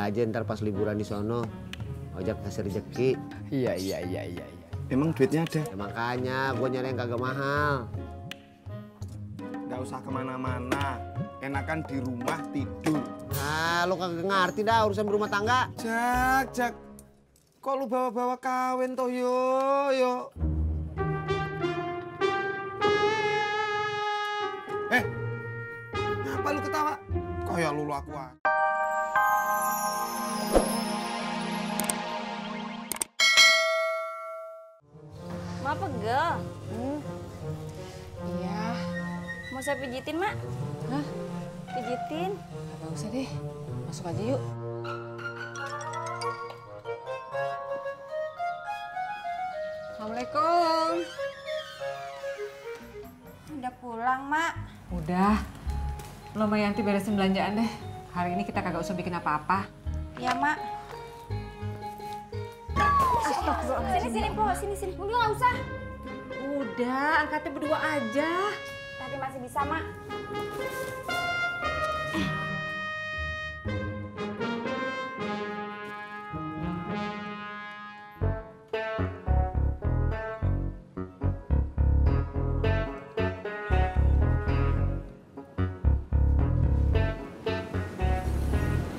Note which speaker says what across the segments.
Speaker 1: aja ntar pas liburan di sono. Ojak kasih rezeki.
Speaker 2: Iya. Emang duitnya ada?
Speaker 1: Ya makanya gue nyari yang kagak mahal.
Speaker 2: Gak usah kemana-mana. Enakan di rumah tidur.
Speaker 1: Ah, lu kagak ngerti dah urusan berumah tangga.
Speaker 2: Jak. Kok lu bawa-bawa kawin toh yo. Ngapa lu ketawa? Kayak lu aku ah.
Speaker 3: Mak pegel.
Speaker 4: Iya.
Speaker 3: Mau saya pijitin, Mak?
Speaker 4: Hah?
Speaker 3: Pijitin.
Speaker 4: Gak usah deh. Masuk aja yuk. Assalamualaikum.
Speaker 3: Udah pulang, Mak.
Speaker 4: Udah. Lo sama Yanti beresin belanjaan deh. Hari ini kita kagak usah bikin apa-apa.
Speaker 3: Ya, Mak. Sini, Po. Sini. Udah nggak usah.
Speaker 4: Udah, angkatnya berdua aja.
Speaker 3: Tadi masih bisa, Mak.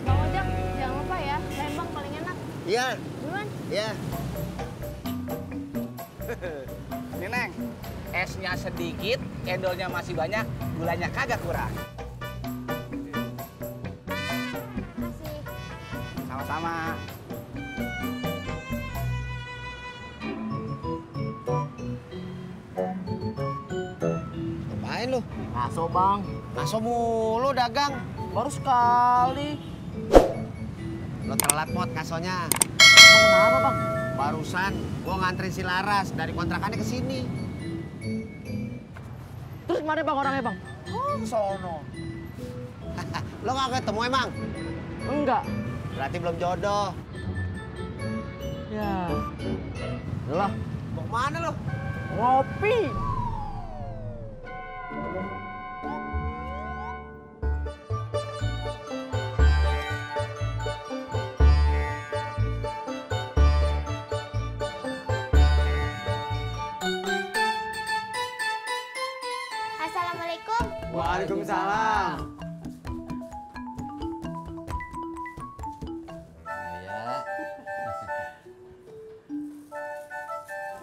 Speaker 5: Bang Ojak, jangan lupa ya, lembang paling enak.
Speaker 1: Iya.
Speaker 5: Duluan.
Speaker 1: Iya.
Speaker 6: Nih Neng, esnya sedikit, cendolnya masih banyak, gulanya kagak kurang.
Speaker 5: Kasih.
Speaker 6: Sama-sama.
Speaker 1: Ngapain lu?
Speaker 6: Ngaso bang,
Speaker 1: Ngaso mulu dagang.
Speaker 6: baru sekali.
Speaker 1: Lo telat mot ngasonya.
Speaker 6: Emang kenapa bang?
Speaker 1: Barusan gua nganterin si Laras dari kontrakannya ke sini.
Speaker 6: Terus kemana bang orangnya bang? Oh, sono.
Speaker 1: Lo gak ketemu emang?
Speaker 6: Enggak.
Speaker 1: Berarti belum jodoh.
Speaker 6: Ya. Lah,
Speaker 1: Mau kemana lo?
Speaker 6: ngopi.
Speaker 5: Assalamualaikum.
Speaker 2: Waalaikumsalam.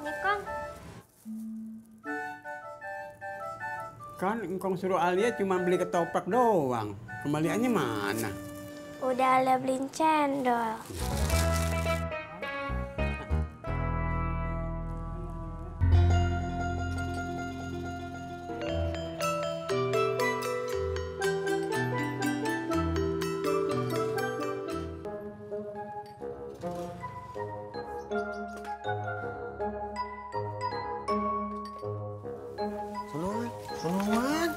Speaker 5: Nih, Kong.
Speaker 7: Kan engkong suruh Alia cuma beli ketoprak doang. Kembaliannya mana?
Speaker 5: Udah Alia beliin cendol.
Speaker 1: Sonoman.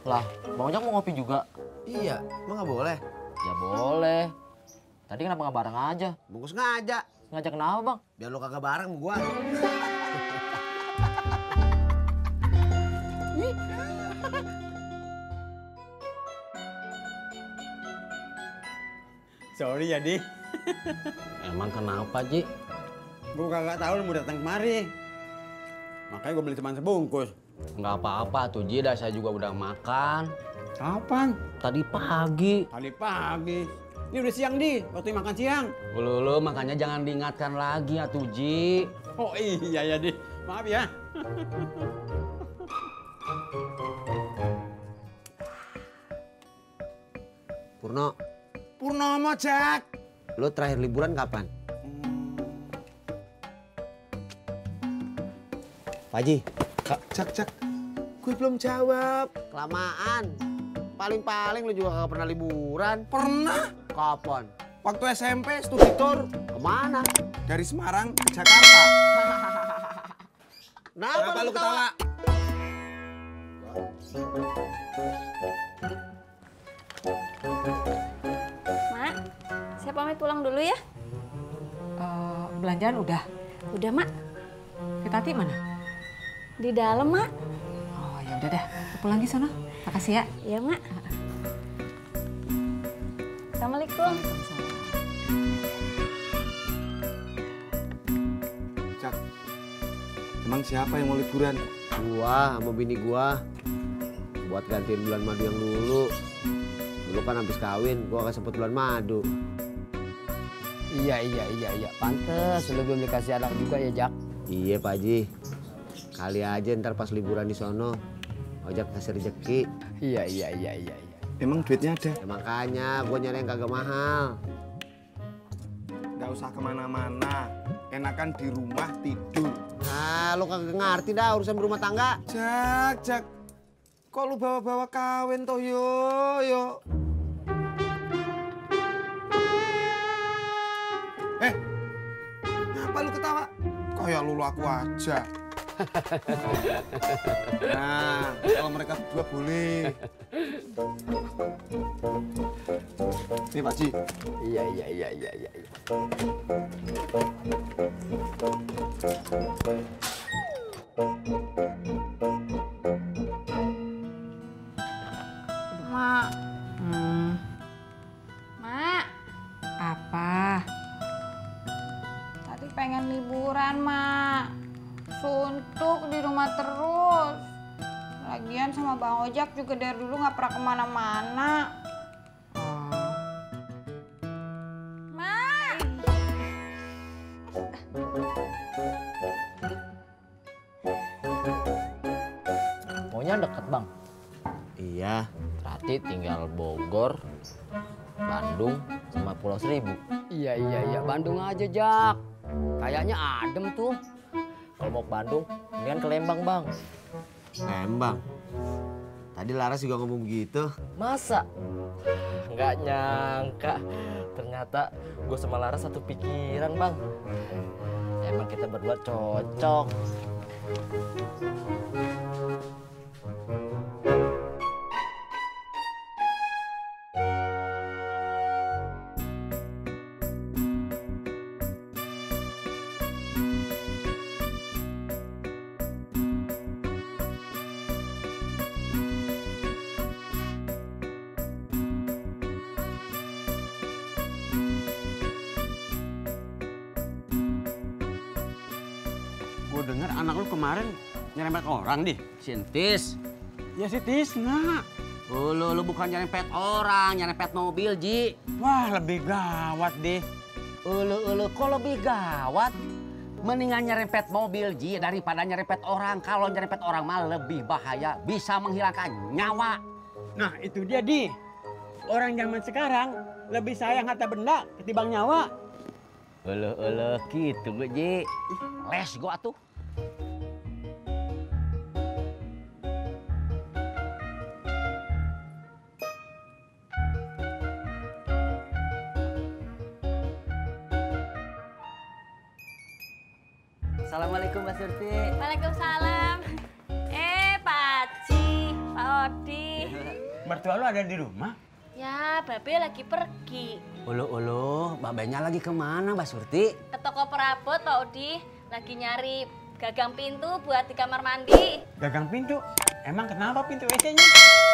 Speaker 6: Lah, bang Ojak mau ngopi juga?
Speaker 1: Iya, emang gak boleh?
Speaker 6: Ya boleh. Tadi kenapa nggak bareng aja?
Speaker 1: Bungkus ngajak.
Speaker 6: Ngajak kenapa bang?
Speaker 1: Biar lo kagak bareng sama gua.
Speaker 7: Sorry ya, Di.
Speaker 6: Emang kenapa Ji?
Speaker 7: Gue kagak tahu lu mau datang kemari. Makanya gue beli cuma sebungkus.
Speaker 6: Nggak apa-apa tuh Ji, dah saya juga udah makan.
Speaker 7: Kapan?
Speaker 6: Tadi pagi.
Speaker 7: Tadi pagi. Ini udah siang, Di. Waktu makan siang.
Speaker 6: Lu makanya jangan diingatkan lagi ya tuh Ji.
Speaker 7: Oh iya ya, Di. Maaf ya.
Speaker 1: Purno,
Speaker 2: Purnomo, Jak.
Speaker 1: lo terakhir liburan kapan? Pak Haji,
Speaker 2: Jak. Gue belum jawab.
Speaker 1: kelamaan. Paling-paling lo juga kagak pernah liburan.
Speaker 2: Pernah.
Speaker 1: Kapan?
Speaker 2: Waktu SMP studi tour
Speaker 1: Kemana?
Speaker 2: dari Semarang ke Jakarta. Kenapa lu ketawa?
Speaker 3: Mak, saya pamit pulang dulu ya.
Speaker 4: Belanjaan udah.
Speaker 3: Udah, Mak.
Speaker 4: Tati mana?
Speaker 3: Di dalam, Mak.
Speaker 4: Oh ya udah dah. Pulang di sana. Makasih ya.
Speaker 3: Iya, Mak. Assalamualaikum.
Speaker 2: Jak, emang siapa yang mau liburan?
Speaker 1: Gua sama bini gua buat gantiin bulan madu yang dulu. Dulu kan habis kawin, gua gak sempet bulan madu.
Speaker 8: Iya. Pantes lu belum dikasih anak juga ya, Jak.
Speaker 1: Iya Pak Haji. Kali aja ntar pas liburan di sono, ojek kasih rezeki.
Speaker 8: Iya.
Speaker 2: Emang duitnya ada?
Speaker 1: Ya makanya gua nyari yang kagak mahal.
Speaker 2: Nggak usah kemana-mana. Enakan di rumah tidur.
Speaker 1: Ah, lu kagak ngerti dah urusan berumah tangga.
Speaker 2: Jak. Kok lu bawa-bawa kawin toh yo? Ngapa lu ketawa? Kayak lulu aku aja. Nah, kalau mereka berdua boleh. Nih Pak Ji.
Speaker 8: Iya.
Speaker 3: Mak. Mak,
Speaker 4: Apa?
Speaker 3: tadi pengen liburan, Mak. Suntuk di rumah terus. Lagian sama Bang Ojak juga dari dulu nggak pernah kemana-mana. Mak.
Speaker 8: Maunya deket, Bang.
Speaker 1: Iya.
Speaker 8: Berarti tinggal Bogor, Bandung, sama Pulau Seribu. Iya. Bandung aja, Jak. Kayaknya adem tuh. Kalau mau ke Bandung, mendingan ke Lembang, Bang.
Speaker 1: Lembang. Tadi Laras juga ngomong begitu.
Speaker 8: Masa? Nggak nyangka. Ternyata gue sama Laras satu pikiran, Bang. Emang kita berdua cocok.
Speaker 7: Gue denger anak lu kemarin nyerempet orang di.
Speaker 6: Sintis.
Speaker 7: Ya si Tisna.
Speaker 6: Lu bukan nyerempet orang, nyerempet mobil, Ji.
Speaker 7: Wah lebih gawat deh.
Speaker 6: Kok lebih gawat? Mendingan nyerempet mobil, Ji, daripada nyerempet orang. Kalau nyerempet orang mah lebih bahaya, bisa menghilangkan nyawa.
Speaker 7: Nah itu dia di. Orang zaman sekarang lebih sayang harta benda ketimbang nyawa.
Speaker 6: Gitu gue, Ji. Les gua tuh.
Speaker 8: Assalamualaikum, Mbak Surti.
Speaker 3: Waalaikumsalam. Pak Haji, Pak Odi.
Speaker 7: Mertua lu ada di rumah?
Speaker 3: Ya, Babe lagi pergi.
Speaker 6: Babenya lagi kemana, Mbak Surti?
Speaker 3: Ke toko perabot, Pak Odi. Lagi nyari gagang pintu buat di kamar mandi.
Speaker 7: Gagang pintu? Emang kenapa pintu WC-nya?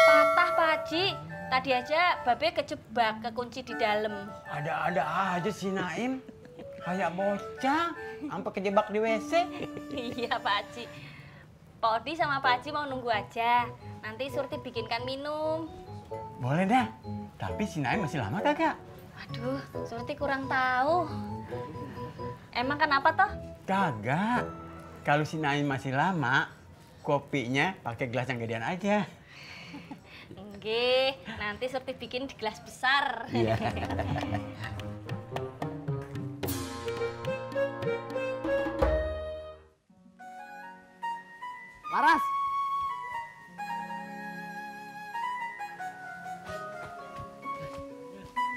Speaker 3: Patah, Pak Haji. Tadi aja Babe kejebak, kekunci di dalam.
Speaker 7: Ada-ada aja si Naim. Kayak bocah, sampai kejebak di WC.
Speaker 3: Iya, Pak Haji. Pak Odi sama Pak Haji mau nunggu aja. Nanti Surti bikinkan minum.
Speaker 7: Boleh dah, tapi si Naim masih lama kagak?
Speaker 3: Aduh, Surti kurang tahu. Emang kenapa toh?
Speaker 7: Kagak. Kalau si Naim masih lama, kopinya pakai gelas yang gedean aja.
Speaker 3: Nggih, nanti Surti bikin di gelas besar.
Speaker 6: Iya.
Speaker 1: Laras.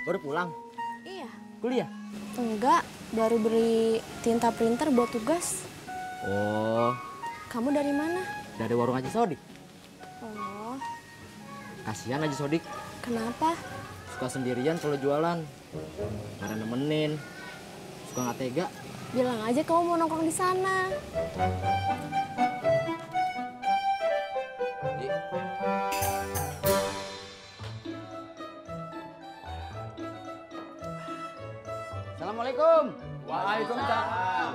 Speaker 1: Baru pulang?
Speaker 5: Iya.
Speaker 1: Kuliah?
Speaker 5: Enggak, baru beli tinta printer buat tugas.
Speaker 1: Oh,
Speaker 5: Kamu dari mana?
Speaker 1: dari warung Haji Sodik.
Speaker 5: Oh,
Speaker 8: Kasihan aja Sodik,
Speaker 5: kenapa?
Speaker 8: suka sendirian kalau jualan. Karena nemenin, suka nggak tega.
Speaker 5: Bilang aja kamu mau nongkrong di sana.
Speaker 6: Assalamualaikum.
Speaker 2: Waalaikumsalam.